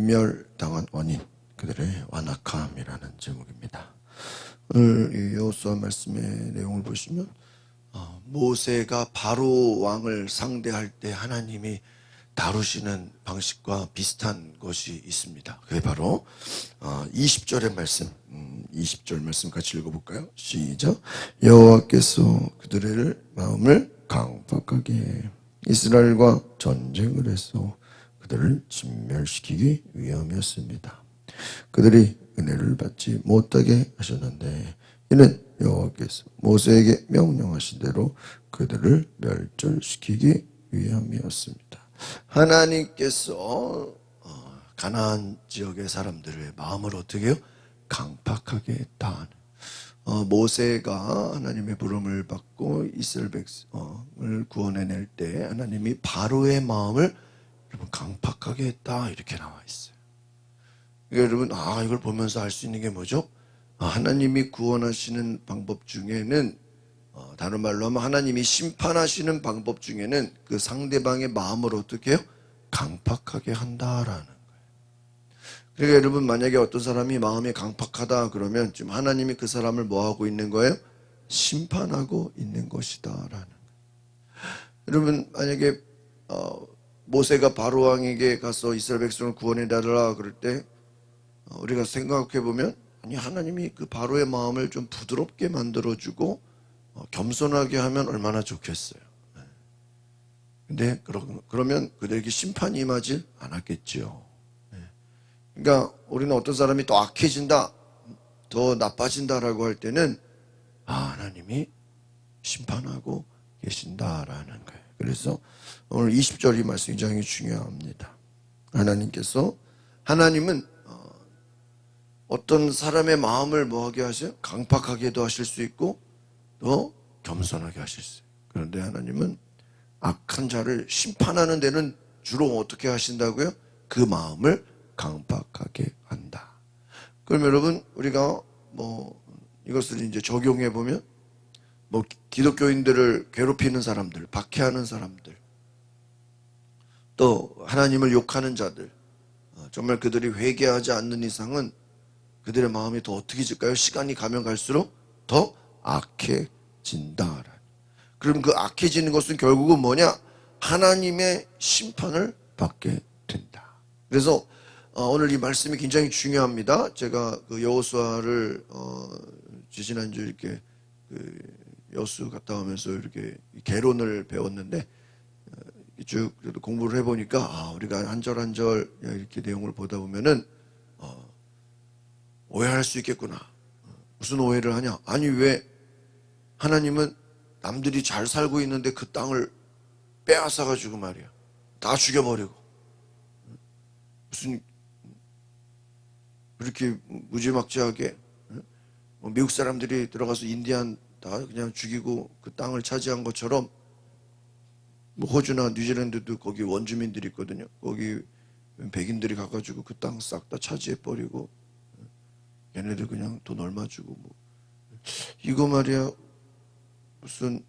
진멸당한 원인, 그들의 완악함이라는 제목입니다. 오늘 이 여호수아 말씀의 내용을 보시면 모세가 바로 왕을 상대할 때 하나님이 다루시는 방식과 비슷한 것이 있습니다. 그게 바로 20절의 말씀, 20절 말씀 같이 읽어볼까요? 시작. 여호와께서 그들의 마음을 강팍하게 이스라엘과 전쟁을 해서 그들을 진멸시키기 위함이었습니다. 그들이 은혜를 받지 못하게 하셨는데 이는 여호와께서 모세에게 명령하신 대로 그들을 멸절시키기 위함이었습니다. 하나님께서 가나안 지역의 사람들의 마음을 어떻게 해요? 강팍하게 했다. 모세가 하나님의 부름을 받고 이스라엘 백성을 구원해낼 때 하나님이 바로의 마음을 강팍하게 했다, 이렇게 나와 있어요. 여러분, 이걸 보면서 알 수 있는 게 뭐죠? 하나님이 구원하시는 방법 중에는, 다른 말로 하면 하나님이 심판하시는 방법 중에는 그 상대방의 마음을 어떻게 해요? 강팍하게 한다라는 거예요. 그러니까 여러분, 만약에 어떤 사람이 마음이 강팍하다 그러면 지금 하나님이 그 사람을 뭐 하고 있는 거예요? 심판하고 있는 것이다라는 거예요. 여러분, 만약에 모세가 바로 왕에게 가서 이스라엘 백성을 구원해 달라 그럴 때 우리가 생각해 보면, 아니, 하나님이 그 바로의 마음을 좀 부드럽게 만들어주고 겸손하게 하면 얼마나 좋겠어요. 근데 그러면 그들에게 심판이 임하지 않았겠지요. 그러니까 우리는 어떤 사람이 더 악해진다, 더 나빠진다라고 할 때는 하나님이 심판하고 계신다라는 거예요. 그래서 오늘 20절 이 말씀이 굉장히 중요합니다. 하나님은 어떤 사람의 마음을 뭐하게 하세요? 강팍하게도 하실 수 있고 또 겸손하게 하실 수 있어요. 그런데 하나님은 악한 자를 심판하는 데는 주로 어떻게 하신다고요? 그 마음을 강팍하게 한다. 그럼 여러분, 우리가 이것을 이제 적용해 보면 기독교인들을 괴롭히는 사람들, 박해하는 사람들, 또 하나님을 욕하는 자들, 정말 그들이 회개하지 않는 이상은 그들의 마음이 더 어떻게 질까요? 시간이 가면 갈수록 더 악해진다. 그럼 그 악해지는 것은 결국은 뭐냐? 하나님의 심판을 받게 된다. 그래서 오늘 이 말씀이 굉장히 중요합니다. 제가 그 여호수아를 지지난주 이렇게 여수 갔다 오면서 이렇게 개론을 배웠는데 쭉 공부를 해보니까 우리가 한 절 한 절 이렇게 내용을 보다 보면은 오해할 수 있겠구나. 무슨 오해를 하냐? 아니, 왜 하나님은 남들이 잘 살고 있는데 그 땅을 빼앗아가지고 말이야, 다 죽여버리고, 무슨 그렇게 무지막지하게 미국 사람들이 들어가서 인디안 다 그냥 죽이고 그 땅을 차지한 것처럼, 호주나 뉴질랜드도 거기 원주민들이 있거든요. 거기 백인들이 가가지고 그 땅 싹 다 차지해버리고 얘네들 그냥 돈 얼마 주고 이거 말이야, 무슨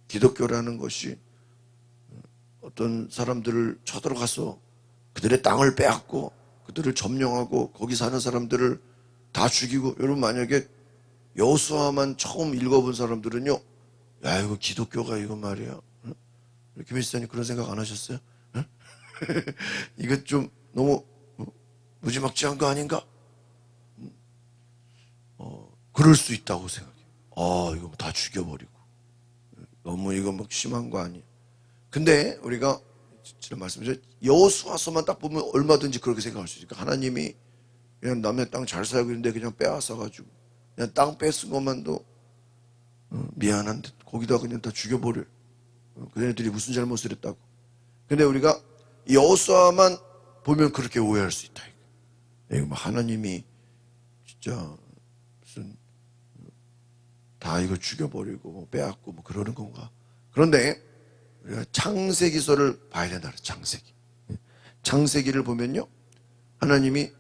기독교라는 것이 어떤 사람들을 쳐들어가서 그들의 땅을 빼앗고 그들을 점령하고 거기 사는 사람들을 다 죽이고, 여러분 만약에 여호수아만 처음 읽어본 사람들은요, 야, 이거 기독교가 이거 말이야, 김일사님 그런 생각 안 하셨어요? 이거 좀 너무 무지막지한 거 아닌가? 그럴 수 있다고 생각해요. 이거 다 죽여버리고 너무 이거 심한 거 아니에요? 근데 우리가 지난 말씀드렸죠, 여호수아서만 딱 보면 얼마든지 그렇게 생각할 수 있으니까, 하나님이 그냥 남의 땅 잘 살고 있는데 그냥 빼앗아가지고 그냥 땅 뺏은 것만도 미안한데 거기다 그냥 다 죽여버려. 그네들이 무슨 잘못을 했다고. 근데 우리가 여호수아만 보면 그렇게 오해할 수 있다. 이거 하나님이 진짜 무슨 다 이거 죽여버리고 빼앗고 그러는 건가? 그런데 우리가 창세기서를 봐야 된다. 창세기를 보면요, 하나님이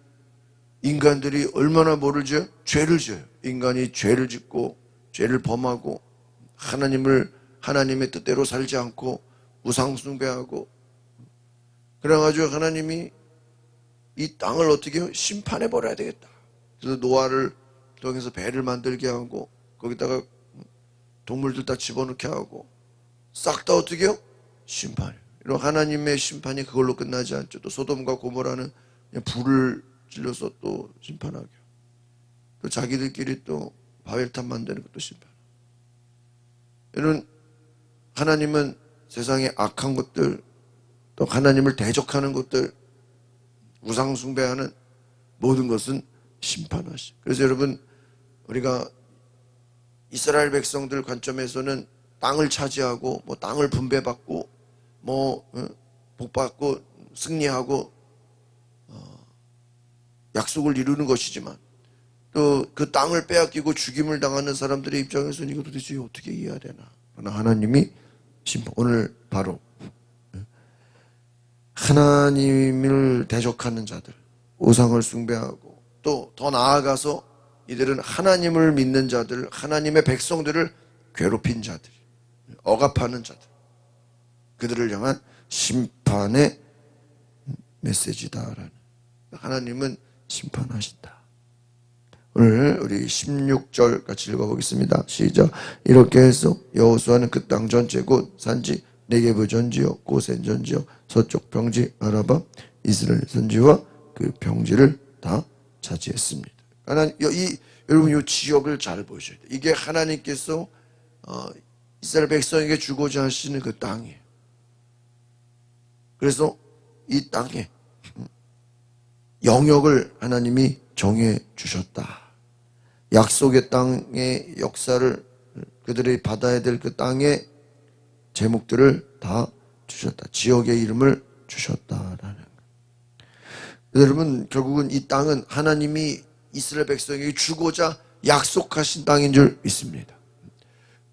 인간들이 얼마나 뭐를 지어요? 죄를 지어요. 인간이 죄를 짓고 죄를 범하고 하나님의 뜻대로 살지 않고 우상 숭배하고, 그래가지고 하나님이 이 땅을 어떻게 해요? 심판해 버려야 되겠다. 그래서 노아를 통해서 배를 만들게 하고 거기다가 동물들 다 집어넣게 하고 싹 다 어떻게 해요? 심판해요. 이런 하나님의 심판이 그걸로 끝나지 않죠. 또 소돔과 고모라는 그냥 불을 질러서 또 심판하게. 또 자기들끼리 또 바벨탑 만드는 것도 심판. 이런 하나님은 세상의 악한 것들, 또 하나님을 대적하는 것들, 우상 숭배하는 모든 것은 심판하시. 그래서 여러분, 우리가 이스라엘 백성들 관점에서는 땅을 차지하고 뭐 땅을 분배받고 뭐 복받고 승리하고 약속을 이루는 것이지만 또 그 땅을 빼앗기고 죽임을 당하는 사람들의 입장에서는 이거 도대체 어떻게 이해해야 되나. 그러나 하나님이 심판. 오늘 바로 하나님을 대적하는 자들, 우상을 숭배하고 또 더 나아가서 이들은 하나님을 믿는 자들, 하나님의 백성들을 괴롭힌 자들, 억압하는 자들, 그들을 향한 심판의 메시지다라는. 하나님은 심판하신다. 오늘 우리 16절 같이 읽어보겠습니다. 시작. 이렇게 해서 여호수아는 그 땅 전체 곧 산지 네게브 전지역 고센 전지역 서쪽 평지 아라바 이스라엘 선지와 그 평지를 다 차지했습니다. 여러분 이 지역을 잘 보셔야 돼요. 이게 하나님께서 이스라엘 백성에게 주고자 하시는 그 땅이에요. 그래서 이 땅에 영역을 하나님이 정해 주셨다. 약속의 땅의 역사를 그들이 받아야 될 그 땅의 제목들을 다 주셨다. 지역의 이름을 주셨다라는. 여러분 결국은 이 땅은 하나님이 이스라엘 백성에게 주고자 약속하신 땅인 줄 믿습니다.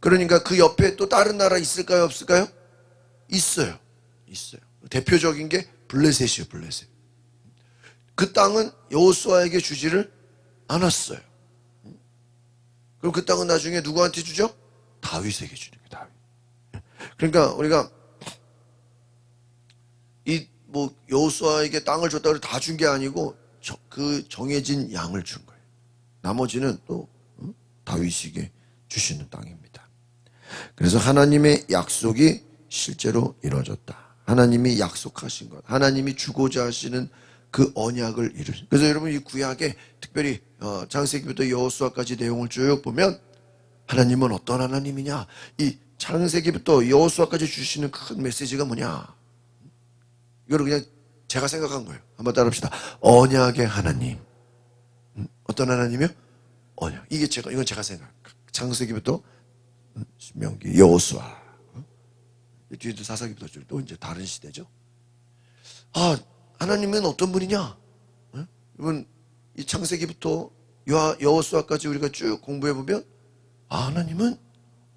그러니까 그 옆에 또 다른 나라 있을까요? 없을까요? 있어요. 있어요. 대표적인 게 블레셋이에요. 블레셋. 그 땅은 여호수아에게 주지를 않았어요. 그럼 그 땅은 나중에 누구한테 주죠? 다윗에게 주는 거예요. 다윗. 그러니까 우리가 이 뭐 여호수아에게 땅을 줬다고 다 준 게 아니고 그 정해진 양을 준 거예요. 나머지는 또 다윗에게 주시는 땅입니다. 그래서 하나님의 약속이 실제로 이루어졌다. 하나님이 약속하신 것, 하나님이 주고자 하시는 그 언약을 이루신. 그래서 여러분 이 구약에 특별히 창세기부터 여호수아까지 내용을 쭉 보면 하나님은 어떤 하나님이냐, 이 창세기부터 여호수아까지 주시는 큰 메시지가 뭐냐, 이거를 그냥 제가 생각한 거예요. 한번 따라합시다. 언약의 하나님. 어떤 하나님이요? 언약. 이건 제가 생각. 창세기부터 신명기, 여호수아, 뒤에도 사사기부터 또 이제 다른 시대죠. 하나님은 어떤 분이냐? 여러분 이 창세기부터 여호수아까지 우리가 쭉 공부해 보면 하나님은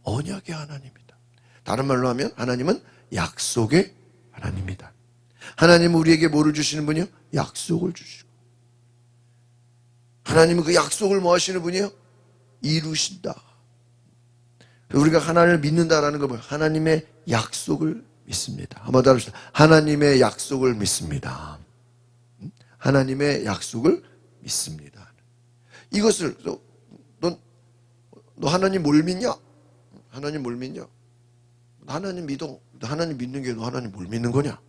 언약의 하나님이다. 다른 말로 하면 하나님은 약속의 하나님이다. 하나님은 우리에게 뭐를 주시는 분이요? 약속을 주시고. 하나님은 그 약속을 뭐 하시는 분이요? 이루신다. 우리가 하나님을 믿는다라는 건 뭐예요? 하나님의 약속을 믿습니다. 한번 더 합시다. 하나님의 약속을 믿습니다. 하나님의 약속을 믿습니다. 이것을 너 하나님 뭘 믿냐? 하나님 뭘 믿냐? 하나님 믿어. 하나님 믿는 게 너 하나님 뭘 믿는 거냐?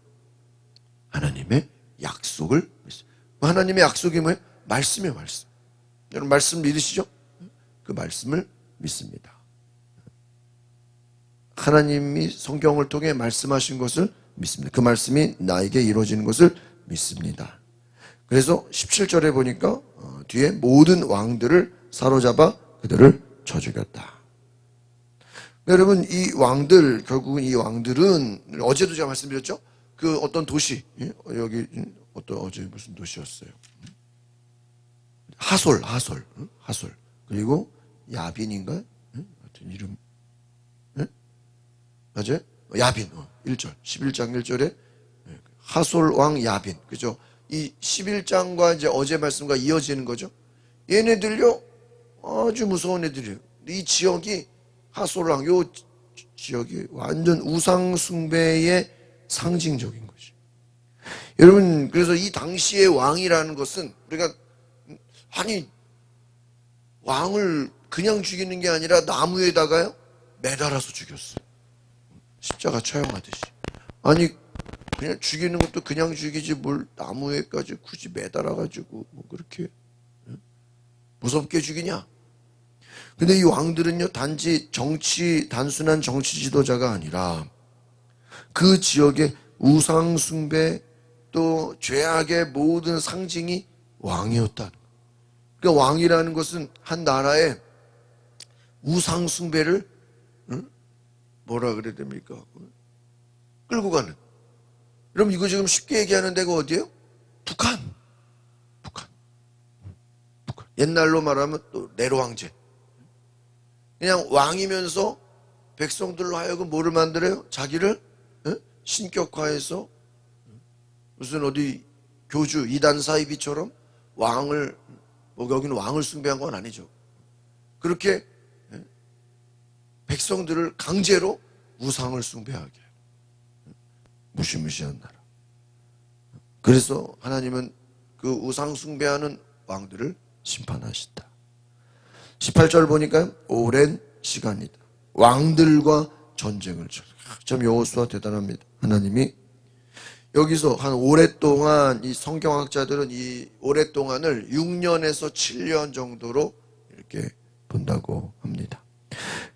하나님의 약속을 믿습니다. 하나님의 약속이 뭐예요? 말씀이에요. 말씀. 여러분 말씀 믿으시죠? 그 말씀을 믿습니다. 하나님이 성경을 통해 말씀하신 것을 믿습니다. 그 말씀이 나에게 이루어지는 것을 믿습니다. 그래서 17절에 보니까 뒤에 모든 왕들을 사로잡아 그들을 쳐 죽였다. 여러분 이 왕들, 결국은 이 왕들은 어제도 제가 말씀드렸죠? 그 어떤 도시, 여기 어제 무슨 도시였어요? 하솔. 그리고 야빈인가요? 하여튼 이름 맞아요? 야빈 1절 11장 1절에 하솔 왕 야빈, 그죠? 이 11장과 이제 어제 말씀과 이어지는 거죠. 얘네들요 아주 무서운 애들이에요. 이 지역이 하솔 왕, 요 지역이 완전 우상 숭배의 상징적인 것이. 여러분, 그래서 이 당시의 왕이라는 것은 우리가 아니 왕을 그냥 죽이는 게 아니라 나무에다가요 매달아서 죽였어요. 십자가 처형하듯이. 아니 그냥 죽이는 것도 그냥 죽이지 뭘 나무에까지 굳이 매달아가지고 뭐 그렇게 무섭게 죽이냐. 근데 이 왕들은요 단지 단순한 정치 지도자가 아니라 그 지역의 우상 숭배 또 죄악의 모든 상징이 왕이었다. 그러니까 왕이라는 것은 한 나라의 우상 숭배를 뭐라 그래야 됩니까? 끌고 가는. 여러분 이거 지금 쉽게 얘기하는 데가 어디예요? 북한. 옛날로 말하면 또 네로 황제. 그냥 왕이면서 백성들로 하여금 뭐를 만들어요? 자기를 신격화해서 무슨 어디 교주 이단 사이비처럼 왕을 뭐 여기는 왕을 숭배한 건 아니죠. 그렇게 백성들을 강제로 우상을 숭배하게 무시무시한 나라. 그래서 하나님은 그 우상 숭배하는 왕들을 심판하신다. 18절 보니까 오랜 시간이다. 왕들과 전쟁을 참 여호수아 대단합니다. 하나님이 여기서 한 오랫동안 이 성경학자들은 이 오랫동안을 6년에서 7년 정도로 이렇게 본다고 합니다.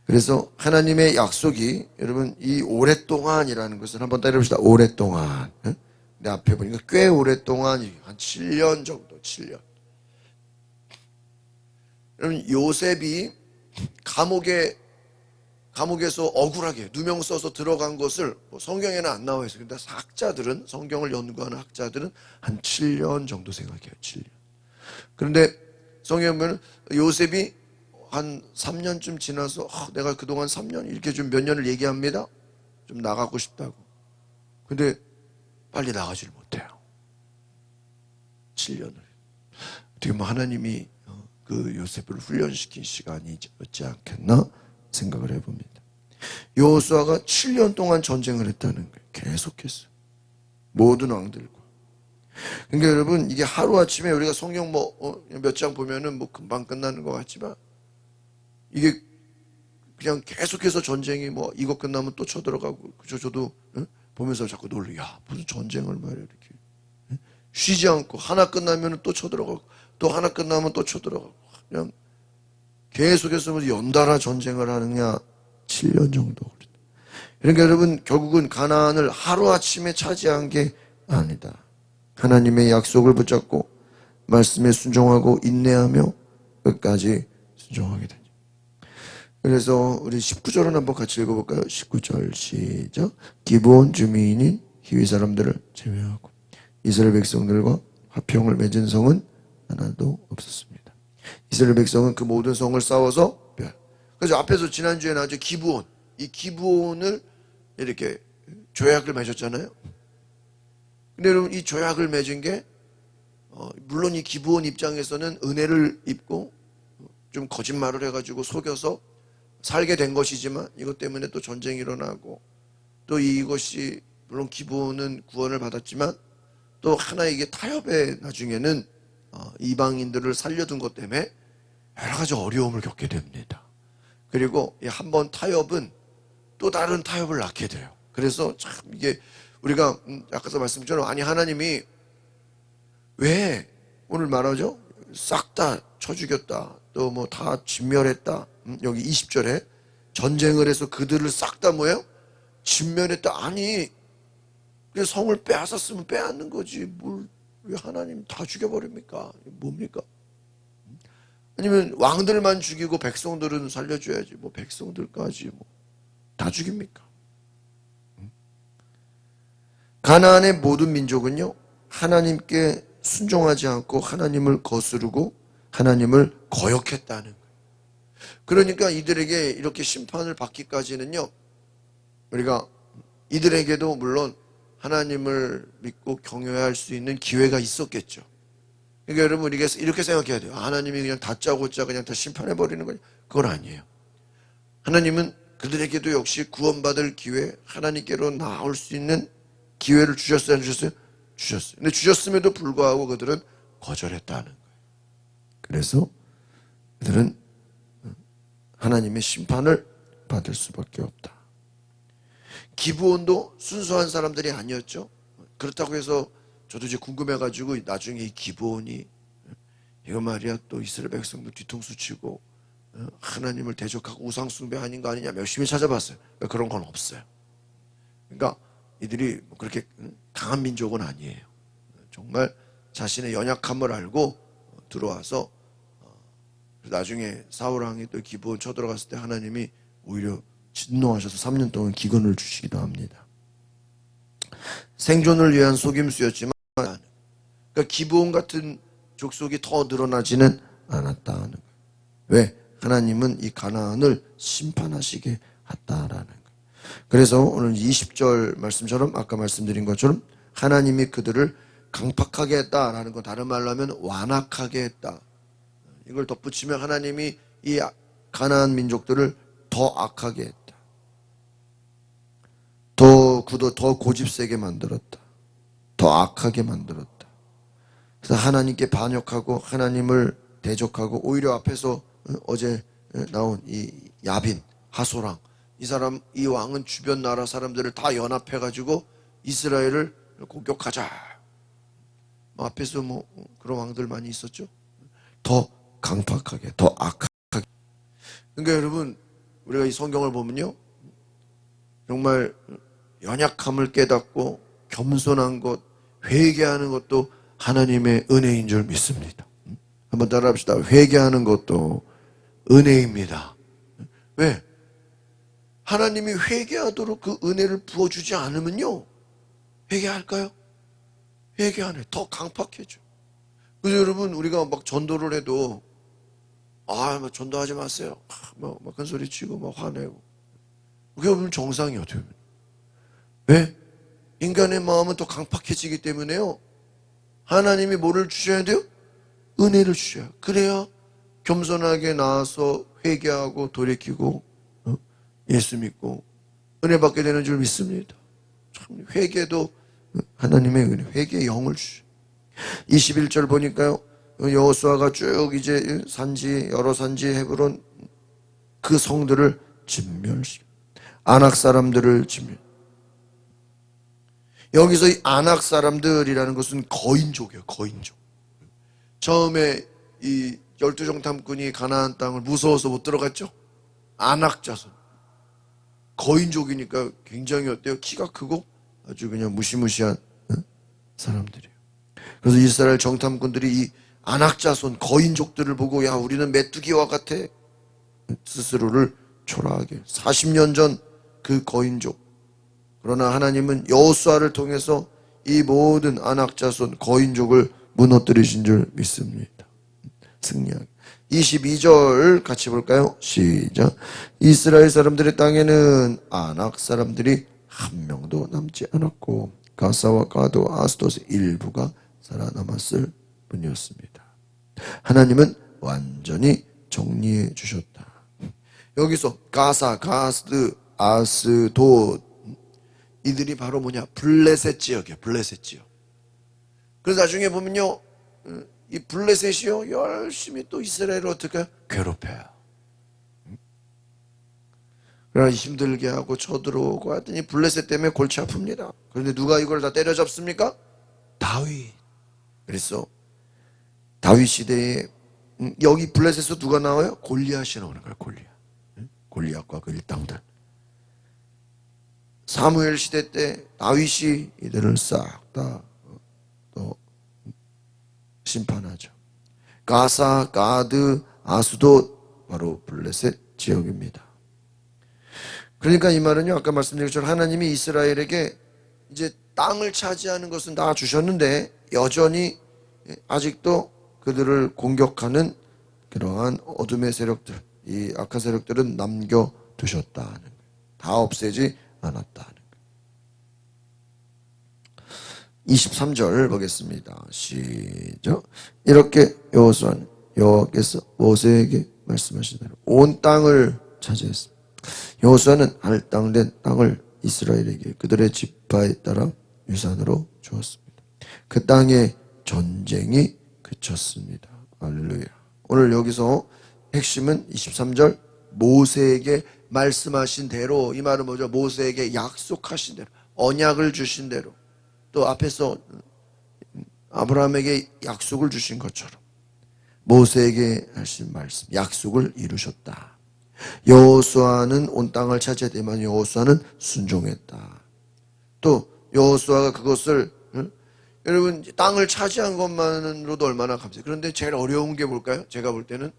그래서 하나님의 약속이 여러분 이 오랫동안이라는 것을 한번 따라해봅시다. 오랫동안. 내 앞에 보니까 꽤 오랫동안 한 7년 정도 7년. 여러분 요셉이 감옥에서 억울하게 누명 써서 들어간 것을 성경에는 안 나와 있어요. 근데 학자들은 성경을 연구하는 학자들은 한 7년 정도 생각해요. 7년. 그런데 성경에 보면 요셉이 한 3년쯤 지나서 내가 그동안 3년 이렇게 좀 몇 년을 얘기합니다. 좀 나가고 싶다고. 근데 빨리 나가질 못해요. 7년을. 어떻게 보면 하나님이 그 요셉을 훈련시킨 시간이었지 않겠나 생각을 해봅니다. 여호수아가 7년 동안 전쟁을 했다는 거예요. 계속했어요. 모든 왕들과. 그러니까 여러분 이게 하루아침에 우리가 성경 몇 장 보면은 뭐 금방 끝나는 것 같지만 이게 그냥 계속해서 전쟁이 뭐 이거 끝나면 또 쳐들어가고 저도 보면서 자꾸 놀래. 야 무슨 전쟁을 말이야 이렇게 쉬지 않고 하나 끝나면 또 쳐들어가고 또 하나 끝나면 또 쳐들어가고 그냥 계속해서 연달아 전쟁을 하느냐 7년 정도. 그러니까 여러분 결국은 가나안을 하루아침에 차지한 게 아니다. 하나님의 약속을 붙잡고 말씀에 순종하고 인내하며 끝까지 순종하게 되죠. 그래서 우리 19절은 한번 같이 읽어볼까요? 19절 시작. 기브온 주민인 히위 사람들을 제외하고 이스라엘 백성들과 화평을 맺은 성은 하나도 없었습니다. 이스라엘 백성은 그 모든 성을 싸워서 그래서 앞에서 지난주에 나왔죠. 기브온. 이 기브온을 이렇게 조약을 맺었잖아요. 근데 여러분 이 조약을 맺은 게 물론 이 기브온 입장에서는 은혜를 입고 좀 거짓말을 해가지고 속여서 살게 된 것이지만 이것 때문에 또 전쟁이 일어나고 또 이것이 물론 기브온은 구원을 받았지만 또 하나 이게 타협에 나중에는 이방인들을 살려둔 것 때문에 여러 가지 어려움을 겪게 됩니다. 그리고 한 번 타협은 또 다른 타협을 낳게 돼요. 그래서 참 이게 우리가 아까도 말씀드렸죠. 아니 하나님이 왜 오늘 말하죠? 싹 다 쳐 죽였다. 또 뭐 다 진멸했다. 여기 20절에 전쟁을 해서 그들을 싹 다 뭐예요? 진멸했다. 아니 성을 빼앗았으면 빼앗는 거지. 뭘 왜 하나님 다 죽여버립니까? 뭡니까? 아니면 왕들만 죽이고 백성들은 살려줘야지. 뭐 백성들까지 뭐 다 죽입니까? 가나안의 모든 민족은요 하나님께 순종하지 않고 하나님을 거스르고 하나님을 거역했다는 거예요. 그러니까 이들에게 이렇게 심판을 받기까지는요 우리가 이들에게도 물론 하나님을 믿고 경외할 수 있는 기회가 있었겠죠. 그러니까 여러분 우리가 이렇게 생각해야 돼요. 하나님이 그냥 다짜고짜 그냥 다 심판해버리는 거냐? 그건 아니에요. 하나님은 그들에게도 역시 구원받을 기회, 하나님께로 나올 수 있는 기회를 주셨어요? 안 주셨어요? 주셨어요. 근데 주셨음에도 불구하고 그들은 거절했다는 거예요. 그래서 그들은 하나님의 심판을 받을 수밖에 없다. 기브온도 순수한 사람들이 아니었죠. 그렇다고 해서 저도 이제 궁금해가지고 나중에 이 기브온이 이거 말이야 또 이스라엘 백성들 뒤통수 치고 하나님을 대적하고 우상 숭배 아닌 거 아니냐 열심히 찾아봤어요. 그러니까 그런 건 없어요. 그러니까 이들이 그렇게 강한 민족은 아니에요. 정말 자신의 연약함을 알고 들어와서 나중에 사울 왕이 또 기브온 쳐들어갔을 때 하나님이 오히려 진노하셔서 3년 동안 기근을 주시기도 합니다. 생존을 위한 속임수였지만 그러니까 기브온 같은 족속이 더 늘어나지는 않았다는 거예요. 왜? 하나님은 이 가나안을 심판하시게 했다라는 거예요. 그래서 오늘 20절 말씀처럼 아까 말씀드린 것처럼 하나님이 그들을 강팍하게 했다라는 건 다른 말로 하면 완악하게 했다. 이걸 덧붙이면 하나님이 이 가나안 민족들을 더 악하게 했다. 더 고집세게 만들었다. 더 악하게 만들었다. 그래서 하나님께 반역하고 하나님을 대적하고 오히려 앞에서 어제 나온 이 야빈, 하소랑 이 왕은 주변 나라 사람들을 다 연합해가지고 이스라엘을 공격하자. 앞에서 그런 왕들 많이 있었죠. 더 강팍하게, 더 악하게. 그러니까 여러분 우리가 이 성경을 보면요, 정말 연약함을 깨닫고 겸손한 것, 회개하는 것도 하나님의 은혜인 줄 믿습니다. 한번 따라합시다. 회개하는 것도 은혜입니다. 왜? 하나님이 회개하도록 그 은혜를 부어주지 않으면요, 회개할까요? 회개 안 해. 더 강팍해져. 그래서 여러분 우리가 막 전도를 해도 전도하지 마세요. 막 큰 소리 치고 막 화내고. 그게 보면 정상이 어떻게 보면. 왜? 인간의 마음은 더 강팍해지기 때문에요. 하나님이 뭐를 주셔야 돼요? 은혜를 주셔야. 그래야 겸손하게 나와서 회개하고 돌이키고 예수 믿고 은혜 받게 되는 줄 믿습니다. 참 회개도 하나님의 은혜, 회개의 영을 주셔. 21절 보니까요, 여호수아가 쭉 이제 여러 산지 헤브론 그 성들을 진멸시켜. 아낙 사람들을 진멸. 여기서 이 아낙 사람들이라는 것은 거인족이에요. 거인족. 처음에 이 12정탐꾼이 가나안 땅을 무서워서 못 들어갔죠. 아낙 자손. 거인족이니까 굉장히 어때요? 키가 크고 아주 그냥 무시무시한 사람들이에요. 그래서 이스라엘 정탐꾼들이 이 아낙 자손 거인족들을 보고 야 우리는 메뚜기와 같아. 스스로를 초라하게. 40년 전 그 거인족. 그러나 하나님은 여호수아를 통해서 이 모든 아낙 자손 거인족을 무너뜨리신 줄 믿습니다. 승리하게. 22절 같이 볼까요? 시작. 이스라엘 사람들의 땅에는 아낙 사람들이 한 명도 남지 않았고 가사와 가도 아스도스 일부가 살아남았을 뿐이었습니다. 하나님은 완전히 정리해 주셨다. 여기서 가사, 가스, 아스도 이들이 바로 뭐냐? 블레셋 지역이에요. 블레셋 지역. 그래서 나중에 보면요, 이 블레셋이요 열심히 또 이스라엘을 어떻게 괴롭혀요. 그러나 힘들게 하고 쳐들어오고 하더니 블레셋 때문에 골치 아픕니다. 그런데 누가 이걸 다 때려잡습니까? 다윗. 그래서 다윗 시대에 여기 블레셋에서 누가 나와요? 골리앗이 나오는 거예요. 골리앗과 그 일당들. 사무엘 시대 때 다윗이 이들을 싹 다 또 심판하죠. 가사, 가드, 아수도 바로 블레셋 지역입니다. 그러니까 이 말은요, 아까 말씀드린 것처럼 하나님이 이스라엘에게 이제 땅을 차지하는 것은 다 주셨는데 여전히 아직도 그들을 공격하는 그러한 어둠의 세력들, 이 악한 세력들은 남겨두셨다는 거예요. 다 없애지 않았다는 거예요. 23절 보겠습니다. 시작. 이렇게 여호수아는 여호와께서 모세에게 말씀하신 대로 온 땅을 차지했습니다. 여호수아는 할당된 땅을 이스라엘에게 그들의 지파에 따라 유산으로 주었습니다. 그 땅에 전쟁이 그쳤습니다. 할렐루야. 오늘 여기서 핵심은 23절 모세에게 말씀하신 대로, 이 말은 뭐죠? 모세에게 약속하신 대로, 언약을 주신 대로, 또 앞에서 아브라함에게 약속을 주신 것처럼 모세에게 하신 말씀, 약속을 이루셨다. 여호수아는 온 땅을 차지했지만 여호수아는 순종했다. 또 여호수아가 그것을 여러분 땅을 차지한 것만으로도 얼마나 감사해요. 그런데 제일 어려운 게 뭘까요? 제가 볼 때는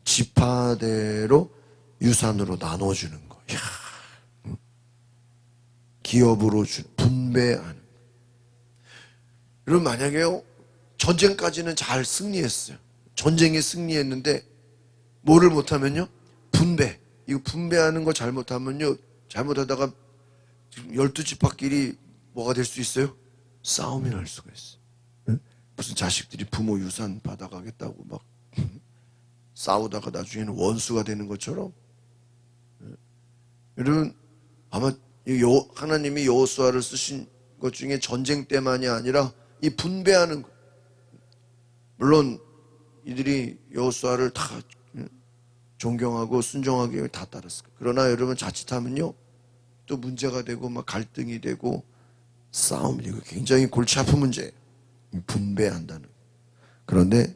지파대로 유산으로 나눠주는 거. 이야, 기업으로 분배하는. 여러분 만약에요 전쟁까지는 잘 승리했어요. 전쟁에 승리했는데 뭐를 못하면요 분배. 이거 분배하는 거 잘못하면요 잘못하다가 12지파끼리 뭐가 될 수 있어요? 싸움이 날 수가 있어요. 무슨 자식들이 부모 유산 받아가겠다고 막 싸우다가 나중에는 원수가 되는 것처럼. 여러분 아마 하나님이 여호수아를 쓰신 것 중에 전쟁 때만이 아니라 이 분배하는 것. 물론 이들이 여호수아를 다 존경하고 순종하게 다 따랐을 거예요. 그러나 여러분 자칫하면요 또 문제가 되고 막 갈등이 되고 싸움이 되고 굉장히 골치 아픈 문제예요. 분배한다는 거. 그런데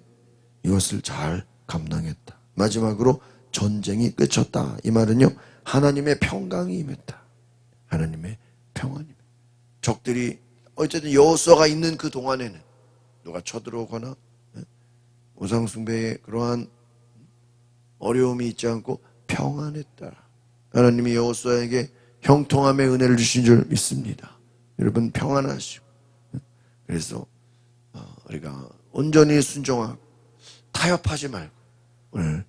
이것을 잘 감당했다. 마지막으로 전쟁이 끝쳤다. 이 말은요 하나님의 평강이 임했다. 하나님의 평안이. 적들이 어쨌든 여호수아가 있는 그 동안에는 누가 쳐들어오거나 우상숭배의 그러한 어려움이 있지 않고 평안했다. 하나님이 여호수아에게 형통함의 은혜를 주신 줄 믿습니다. 여러분 평안하시고 그래서 우리가 온전히 순종하고 타협하지 말고 오늘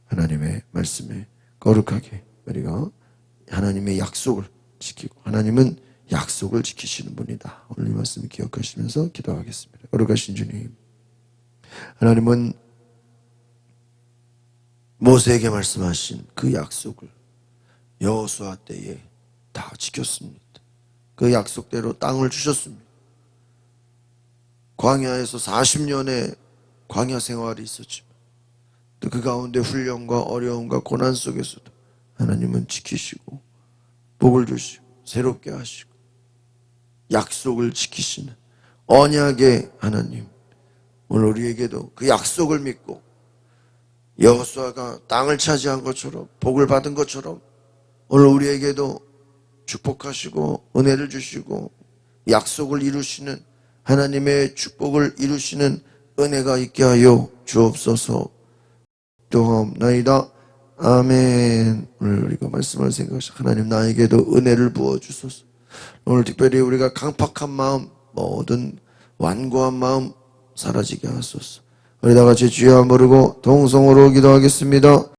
하나님의 말씀에 거룩하게 우리가 하나님의 약속을 지키고, 하나님은 약속을 지키시는 분이다. 오늘 이 말씀을 기억하시면서 기도하겠습니다. 거룩하신 주님, 하나님은 모세에게 말씀하신 그 약속을 여호수아 때에 다 지켰습니다. 그 약속대로 땅을 주셨습니다. 광야에서 40년의 광야 생활이 있었지만 또 그 가운데 훈련과 어려움과 고난 속에서도 하나님은 지키시고 복을 주시고 새롭게 하시고 약속을 지키시는 언약의 하나님, 오늘 우리에게도 그 약속을 믿고 여호수아가 땅을 차지한 것처럼 복을 받은 것처럼 오늘 우리에게도 축복하시고 은혜를 주시고 약속을 이루시는 하나님의 축복을 이루시는 은혜가 있게 하여 주옵소서. 기도하옵나이다. 아멘. 오늘 우리가 말씀을 생각하시고 하나님 나에게도 은혜를 부어주소서. 오늘 특별히 우리가 강팍한 마음, 모든 완고한 마음 사라지게 하소서. 우리 다 같이 주여 부르고 동성으로 기도하겠습니다.